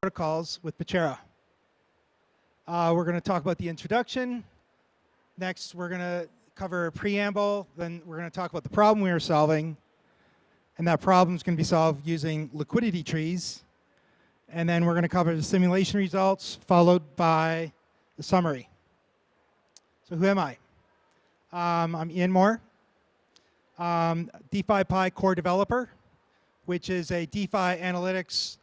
protocols with Pachira. We're going to talk about the introduction. Next, we're going to cover a preamble. Then we're going to talk about the problem we are solving. And that problem is going to be solved using liquidity trees. And then we're going to cover the simulation results, followed by the summary. So who am I? I'm Ian Moore, DeFi Pi core developer, which is a DeFi analytics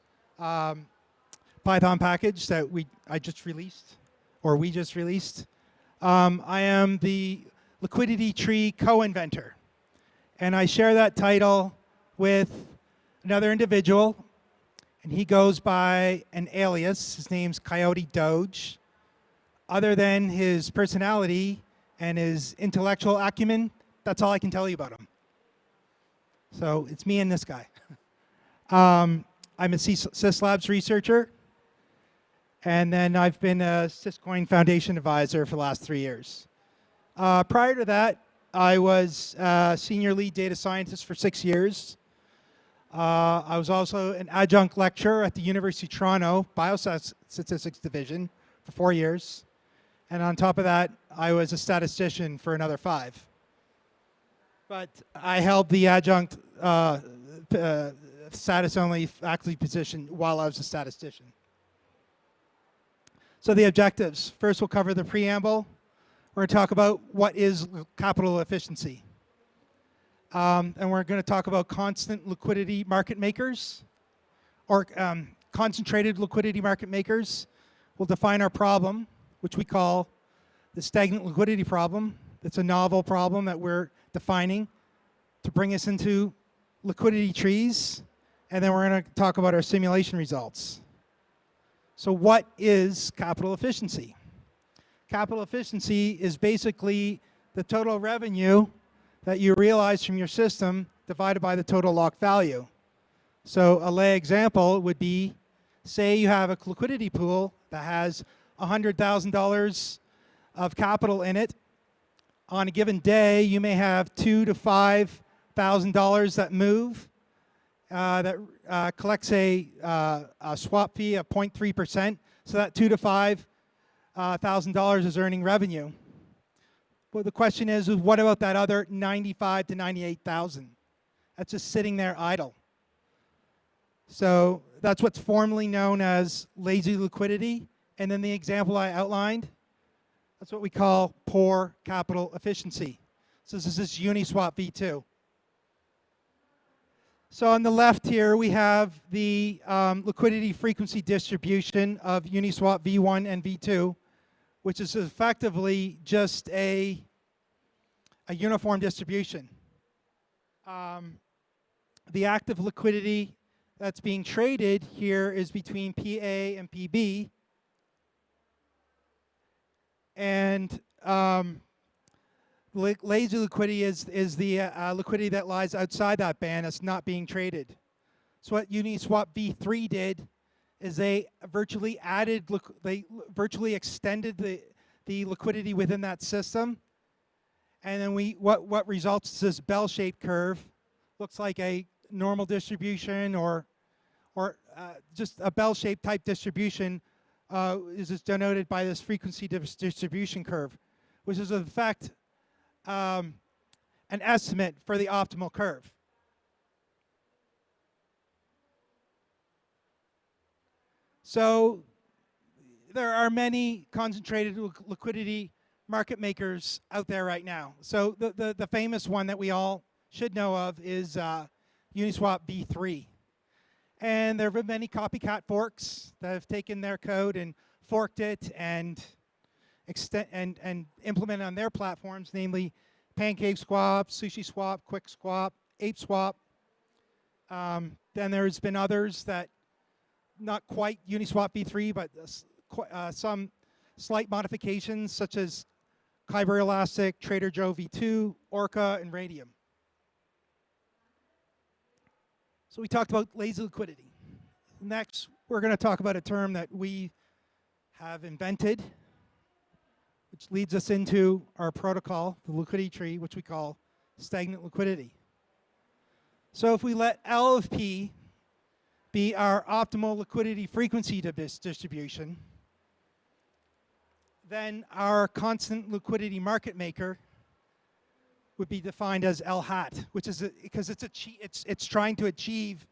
Python package that we just released. I am the liquidity tree co-inventor. And I share that title with another individual, and he goes by an alias. His name's Coyote Doge. Other than his personality and his intellectual acumen, that's all I can tell you about him. So it's me and this guy. I'm a SYS Labs researcher, and then I've been a Syscoin Foundation advisor for the last 3 years. Prior to that, I was a senior lead data scientist for 6 years. I was also an adjunct lecturer at the University of Toronto Biostatistics Division for 4 years. And on top of that, I was a statistician for another 5. But I held the adjunct status-only faculty position while I was a statistician. So the objectives. First, we'll cover the preamble. We're going to talk about what is capital efficiency. And we're going to talk about constant liquidity market makers, or concentrated liquidity market makers. We'll define our problem, which we call the stagnant liquidity problem. It's a novel problem that we're defining to bring us into liquidity trees. And then we're going to talk about our simulation results. So what is capital efficiency? Capital efficiency is basically the total revenue that you realize from your system divided by the total locked value. So a lay example would be, say you have a liquidity pool that has $100,000 of capital in it. On a given day, you may have $2,000 to $5,000 that move, that collects a swap fee of 0.3%. So that $2,000 to $5,000 is earning revenue. Well, the question is, what about that other $95,000 to $98,000? That's just sitting there idle. So that's what's formally known as lazy liquidity. And then the example I outlined, that's what we call poor capital efficiency. So this is Uniswap v2. So on the left here, we have the liquidity frequency distribution of Uniswap v1 and v2, which is effectively just a uniform distribution. The active liquidity that's being traded here is between PA and PB. And lazy liquidity is the liquidity that lies outside that band that's not being traded. So what Uniswap v3 did is they virtually extended the liquidity within that system. And then what results is this bell-shaped curve. Looks like a normal distribution or just a bell-shaped type distribution is denoted by this frequency distribution curve, which is in fact an estimate for the optimal curve. So there are many concentrated liquidity market makers out there right now. So the famous one that we all should know of is Uniswap v3. And there have been many copycat forks that have taken their code and forked it and implemented on their platforms, namely PancakeSwap, SushiSwap, QuickSwap, ApeSwap. Then there's been others that not quite Uniswap v3, but some slight modifications such as Kyber Elastic, Trader Joe v2, Orca, and Radium. So we talked about lazy liquidity. Next, we're going to talk about a term that we have invented, which leads us into our protocol, the liquidity tree, which we call stagnant liquidity. So if we let L of P be our optimal liquidity frequency distribution, then our constant liquidity market maker would be defined as L hat, which is because it's trying to achieve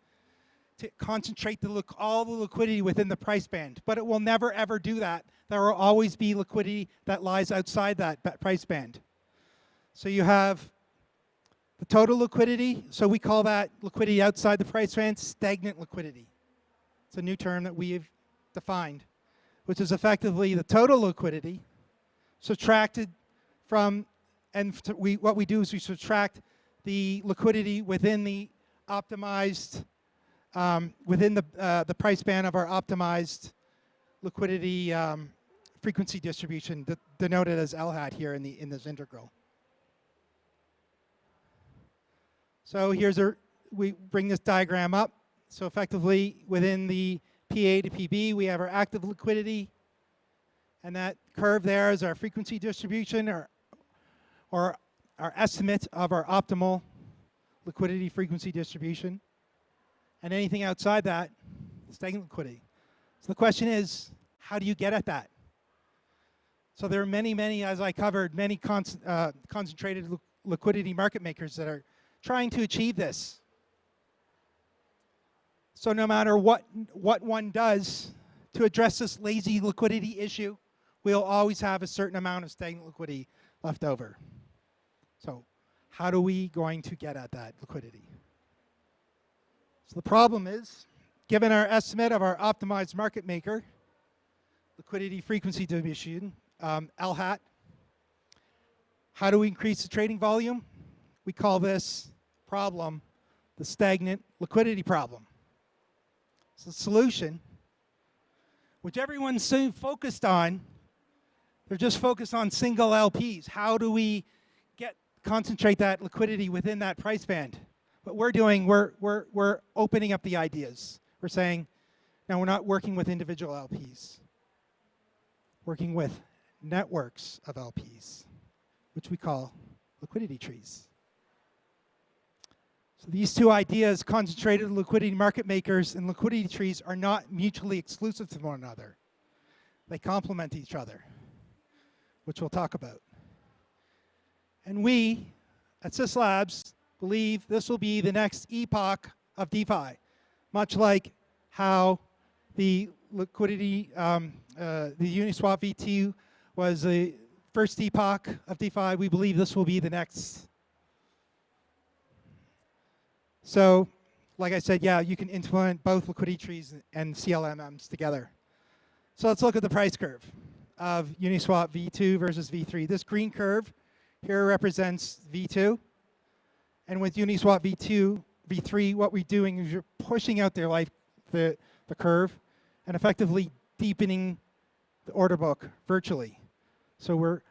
to concentrate all the liquidity within the price band, but it will never ever do that. There will always be liquidity that lies outside that price band. So you have the total liquidity, so we call that liquidity outside the price band stagnant liquidity. It's a new term that we've defined, which is effectively the total liquidity subtracted from, what we do is we subtract the liquidity within the optimized, within the price band of our optimized liquidity frequency distribution, denoted as L hat here in this integral. So we bring this diagram up. So effectively, within the PA to PB, we have our active liquidity, and that curve there is our frequency distribution, or our estimate of our optimal liquidity frequency distribution. And anything outside that, stagnant liquidity. So the question is, how do you get at that? So there are many, as I covered, many concentrated liquidity market makers that are trying to achieve this. So no matter what one does to address this lazy liquidity issue, we'll always have a certain amount of stagnant liquidity left over. So how are we going to get at that liquidity? So the problem is, given our estimate of our optimized market maker, liquidity frequency distribution, L hat, how do we increase the trading volume? We call this problem the stagnant liquidity problem. So the solution, which everyone's so focused on, they're just focused on single LPs. How do we concentrate that liquidity within that price band? What we're doing, we're opening up the ideas. We're saying, no, we're not working with individual LPs. Working with networks of LPs, which we call liquidity trees. So these two ideas, concentrated liquidity market makers and liquidity trees, are not mutually exclusive to one another. They complement each other, which we'll talk about. And we, at SYS Labs, believe this will be the next epoch of DeFi, much like how the liquidity, the Uniswap V2 was the first epoch of DeFi. We believe this will be the next. So, like I said, yeah, you can implement both liquidity trees and CLMMs together. So let's look at the price curve of Uniswap V2 versus V3. This green curve here represents V2. And with Uniswap V2, V3, what we're doing is you're pushing out the curve and effectively deepening the order book virtually. So we're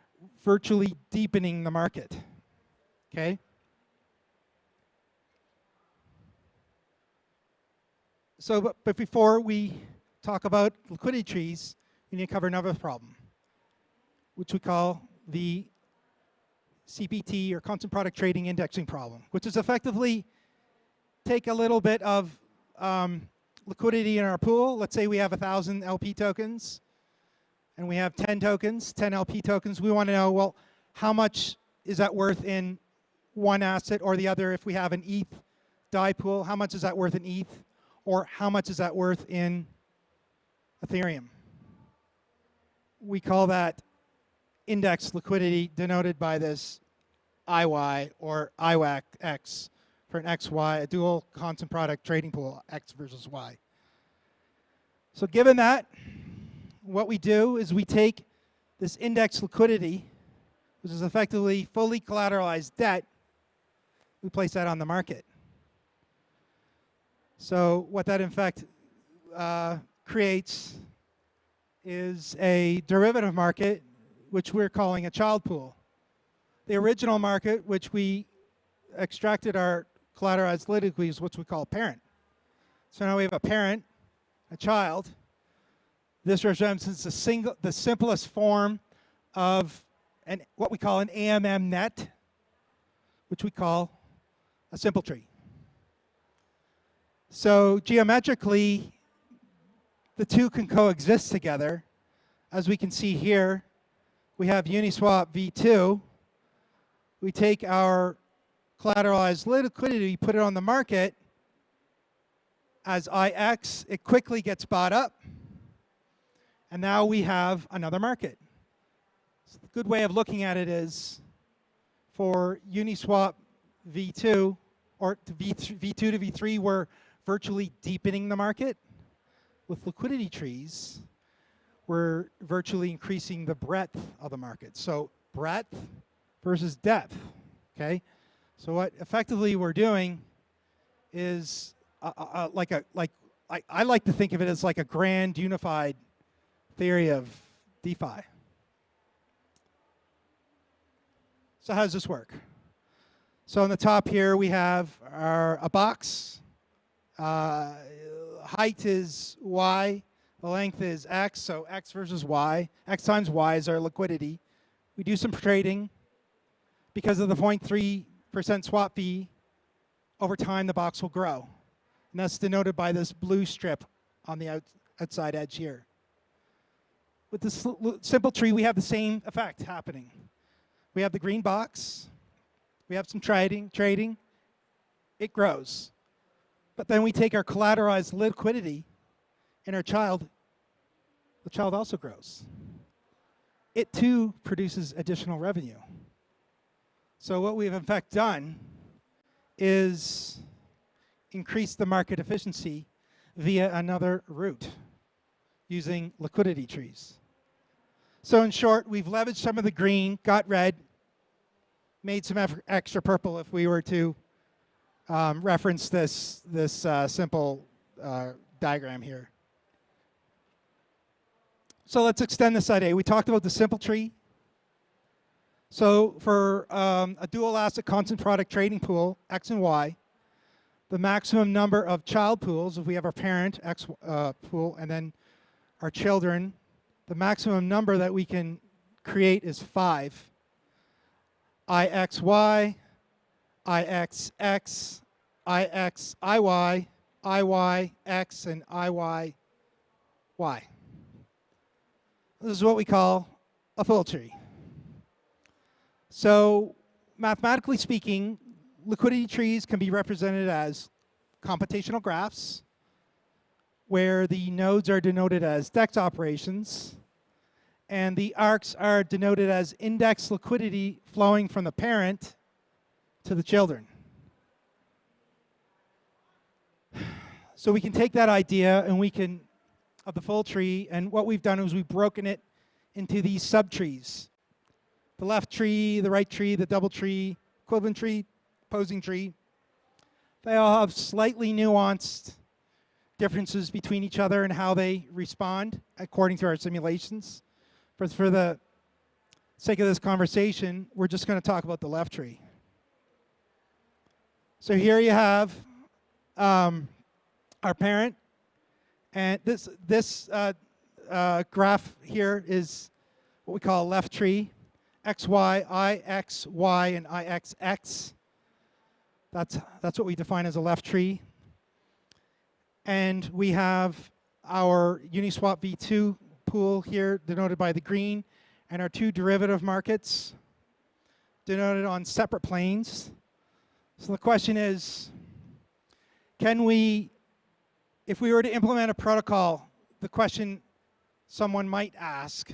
virtually deepening the market, okay? So, but before we talk about liquidity trees, we need to cover another problem, which we call the CPT, or constant product trading indexing problem, which is effectively take a little bit of liquidity in our pool. Let's say we have 1,000 LP tokens, and we have 10 tokens, 10 LP tokens. We want to know, well, how much is that worth in one asset or the other? If we have an ETH DAI pool, how much is that worth in ETH? Or how much is that worth in Ethereum? We call that index liquidity, denoted by this IY or IWAX for an XY, a dual constant product trading pool, X versus Y. So given that, what we do is we take this index liquidity, which is effectively fully collateralized debt, we place that on the market. So what that in fact creates is a derivative market, which we're calling a child pool. The original market, which we extracted our collateralized liquidity, is what we call parent. So now we have a parent, a child. This represents the simplest form of what we call an AMM net, which we call a simple tree. So geometrically, the two can coexist together. As we can see here, we have Uniswap v2. We take our collateralized liquidity, put it on the market as IX. It quickly gets bought up. And now we have another market. So the good way of looking at it is for Uniswap v2 or v2 to v3, we're virtually deepening the market. With liquidity trees, we're virtually increasing the breadth of the market. So breadth versus depth, okay? So what effectively we're doing is I like to think of it as like a grand unified theory of DeFi. So how does this work? So on the top here we have a box. Height is Y, the length is X, so X versus Y. X times Y is our liquidity. We do some trading. Because of the 0.3% swap fee, over time the box will grow. And that's denoted by this blue strip on the outside edge here. With this simple tree, we have the same effect happening. We have the green box. We have some trading. It grows. But then we take our collateralized liquidity in our child. The child also grows. It too produces additional revenue. So what we've in fact done is increase the market efficiency via another route using liquidity trees. So in short, we've leveraged some of the green, got red, made some extra purple if we were to reference this simple diagram here. So let's extend this idea. We talked about the simple tree. So for a dual asset constant product trading pool, X and Y, the maximum number of child pools, if we have our parent X pool and then our children, the maximum number that we can create is 5. IXY, IXX, IXIY, IYX, and IYY. This is what we call a full tree. So mathematically speaking, liquidity trees can be represented as computational graphs where the nodes are denoted as DEX operations and the arcs are denoted as index liquidity flowing from the parent to the children. So we can take that idea and we can, of the full tree, and what we've done is we've broken it into these subtrees. The left tree, the right tree, the double tree, equivalent tree, opposing tree. They all have slightly nuanced differences between each other and how they respond according to our simulations. But for the sake of this conversation, we're just going to talk about the left tree. So here you have our parent, and this graph here is what we call a left tree. XY, IXY, and IXX. That's what we define as a left tree. And we have our Uniswap v2 pool here denoted by the green, and our two derivative markets denoted on separate planes. So the question is, can we, if we were to implement a protocol, the question someone might ask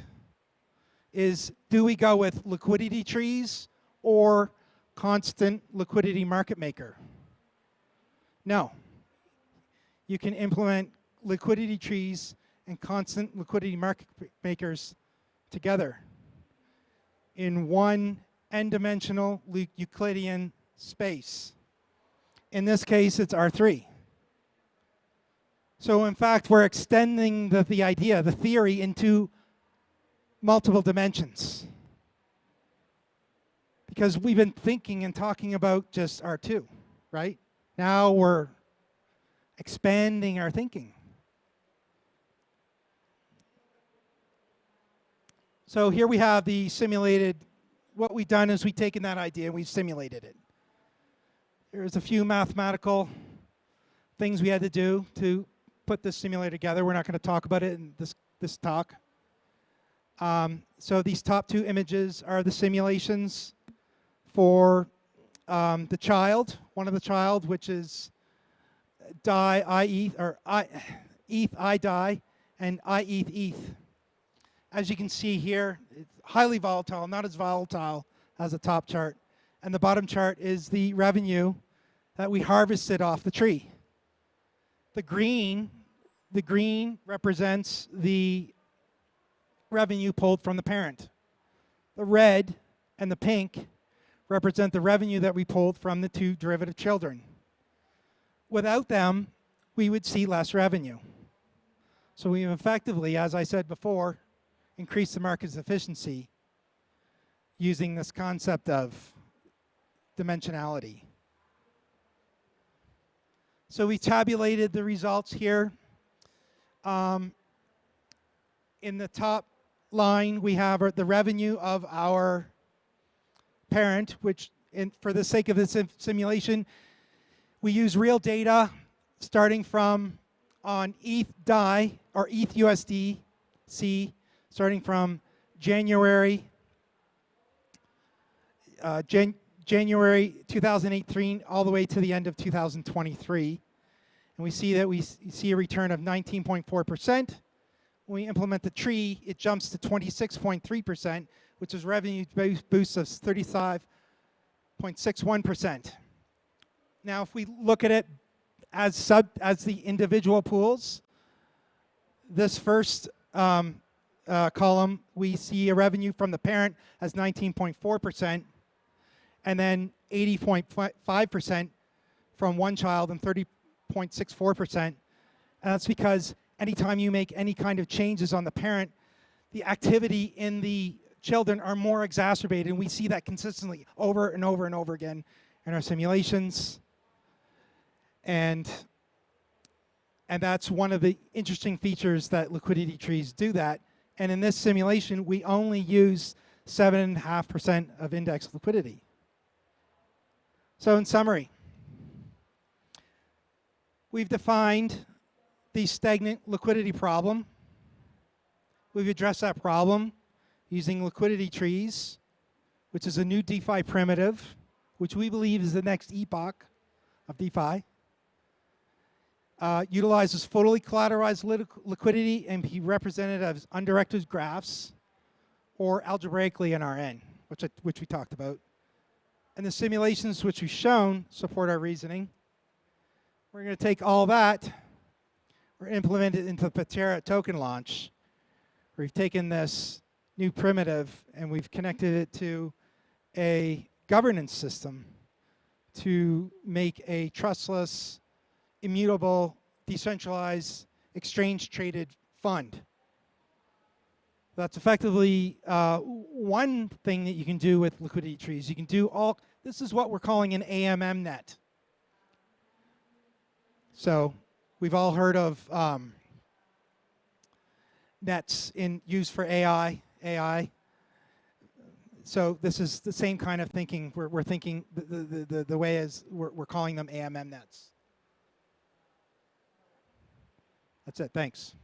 is, do we go with liquidity trees or constant liquidity market maker? No. You can implement liquidity trees and constant liquidity market makers together in one n-dimensional Euclidean space. In this case, it's R3. So in fact, we're extending the idea, the theory, into multiple dimensions. Because we've been thinking and talking about just R2, right? Now we're expanding our thinking. So here we have the simulated, what we've done is we've taken that idea and we've simulated it. There's a few mathematical things we had to do to put this simulator together. We're not going to talk about it in this talk. So these top two images are the simulations for the child, one of the child, which is die, I ETH, or ETH, I die, and I ETH, ETH. As you can see here, it's highly volatile, not as volatile as the top chart. And the bottom chart is the revenue that we harvested off the tree. The green represents the revenue pulled from the parent. The red and the pink represent the revenue that we pulled from the two derivative children. Without them, we would see less revenue. So we've effectively, as I said before, increased the market's efficiency using this concept of dimensionality. So we tabulated the results here. In the top line, we have the revenue of our parent, which for the sake of this simulation, we use real data starting from on ETH DAI or ETH USDC, starting from January 2018 all the way to the end of 2023. And we see that we see a return of 19.4%. When we implement the tree, it jumps to 26.3%, which is revenue boost of 35.61%. Now, if we look at it as the individual pools, this first column, we see a revenue from the parent as 19.4%, and then 80.5% from one child and 30.64%. And that's because anytime you make any kind of changes on the parent, the activity in the children are more exacerbated, and we see that consistently over and over and over again in our simulations. And that's one of the interesting features that liquidity trees do that. And in this simulation, we only use 7.5% of index liquidity. So in summary, we've defined the stagnant liquidity problem. We've addressed that problem using liquidity trees, which is a new DeFi primitive, which we believe is the next epoch of DeFi. Utilizes fully collateralized liquidity and be represented as undirected graphs or algebraically in Rn, which we talked about. And the simulations which we've shown support our reasoning. We're going to take all that, we're implement it into the Pachira token launch. We've taken this new primitive and we've connected it to a governance system to make a trustless, immutable, decentralized, exchange-traded fund. That's effectively one thing that you can do with liquidity trees. You can do all, this is what we're calling an AMM net. So we've all heard of nets used for AI. So this is the same kind of thinking. We're thinking the way as we're calling them AMM nets. That's it. Thanks.